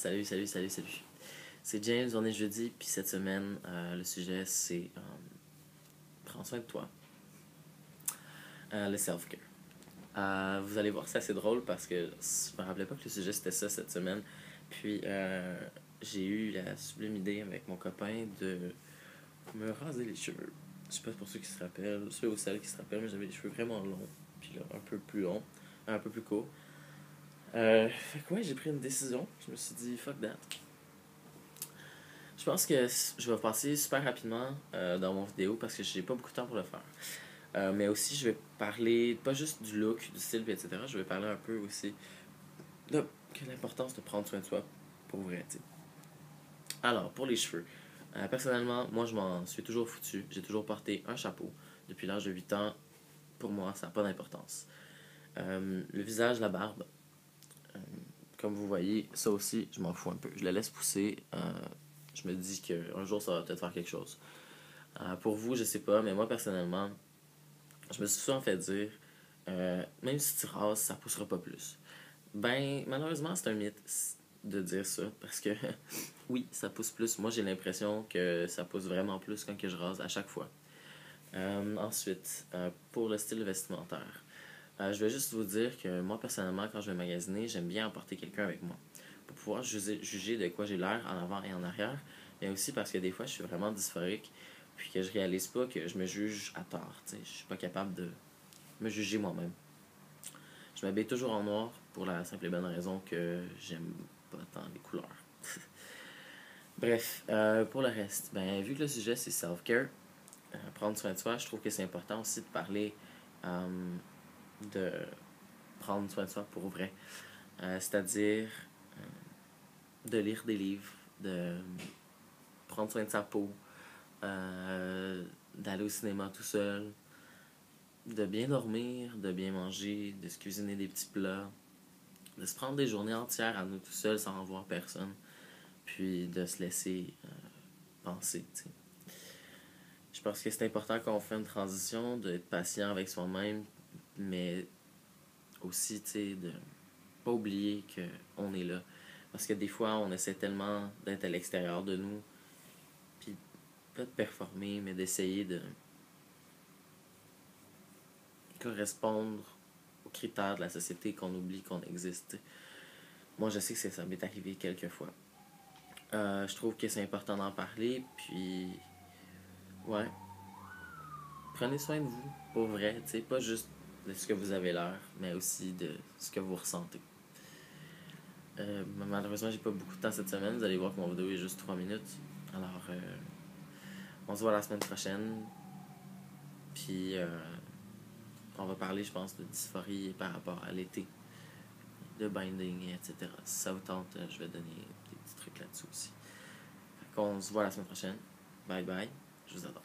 Salut, salut, salut, salut. C'est James, on est jeudi, puis cette semaine, le sujet c'est prends soin de toi, le self-care. Vous allez voir, c'est assez drôle parce que je me rappelais pas que le sujet c'était ça cette semaine. Puis j'ai eu la sublime idée avec mon copain de me raser les cheveux. Je sais pas pour ceux qui se rappellent, ceux ou celles qui se rappellent, mais j'avais les cheveux vraiment longs, puis là un peu plus longs, un peu plus courts. Fait que ouais, j'ai pris une décision. Je me suis dit, fuck that. Je pense que je vais passer super rapidement dans mon vidéo parce que j'ai pas beaucoup de temps pour le faire. Mais aussi, je vais parler pas juste du look, du style, etc. Je vais parler un peu aussi de l'importance de prendre soin de soi pour vrai. T'sais. Alors, pour les cheveux. Personnellement, moi, je m'en suis toujours foutu. J'ai toujours porté un chapeau. Depuis l'âge de 8 ans, pour moi, ça n'a pas d'importance. Le visage, la barbe, euh, comme vous voyez, ça aussi, je m'en fous un peu. Je la laisse pousser. Je me dis qu'un jour, ça va peut-être faire quelque chose. Pour vous, je sais pas, mais moi, personnellement, je me suis souvent fait dire, même si tu rases, ça poussera pas plus. Ben, malheureusement, c'est un mythe de dire ça, parce que oui, ça pousse plus. Moi, j'ai l'impression que ça pousse vraiment plus quand que je rase à chaque fois. Ensuite, pour le style vestimentaire. Je vais juste vous dire que moi, personnellement, quand je vais magasiner, j'aime bien emporter quelqu'un avec moi. Pour pouvoir juger de quoi j'ai l'air en avant et en arrière, mais aussi parce que des fois, je suis vraiment dysphorique, puis que je réalise pas que je me juge à tort. T'sais. Je suis pas capable de me juger moi-même. Je m'habille toujours en noir pour la simple et bonne raison que j'aime pas tant les couleurs. Bref, pour le reste, ben, vu que le sujet c'est self-care, prendre soin de soi, je trouve que c'est important aussi de parler de prendre soin de soi pour vrai. C'est-à-dire de lire des livres, de prendre soin de sa peau, d'aller au cinéma tout seul, de bien dormir, de bien manger, de se cuisiner des petits plats, de se prendre des journées entières à nous tout seuls sans revoir personne, puis de se laisser penser. T'sais. Je pense que c'est important quand on fait une transition d'être patient avec soi-même, mais aussi de pas oublier qu'on est là. Parce que des fois, on essaie tellement d'être à l'extérieur de nous, puis pas de performer, mais d'essayer de correspondre aux critères de la société qu'on oublie qu'on existe. Moi, je sais que ça m'est arrivé quelques fois. Je trouve que c'est important d'en parler, puis ouais, prenez soin de vous, pour vrai, tu sais, pas juste de ce que vous avez l'air, mais aussi de ce que vous ressentez. Malheureusement, j'ai pas beaucoup de temps cette semaine, vous allez voir que mon vidéo est juste 3 minutes. Alors, on se voit la semaine prochaine, puis on va parler, je pense, de dysphorie par rapport à l'été, de binding, etc. Si ça vous tente, je vais donner des petits trucs là-dessus aussi. Fait qu'on se voit la semaine prochaine. Bye bye, je vous adore.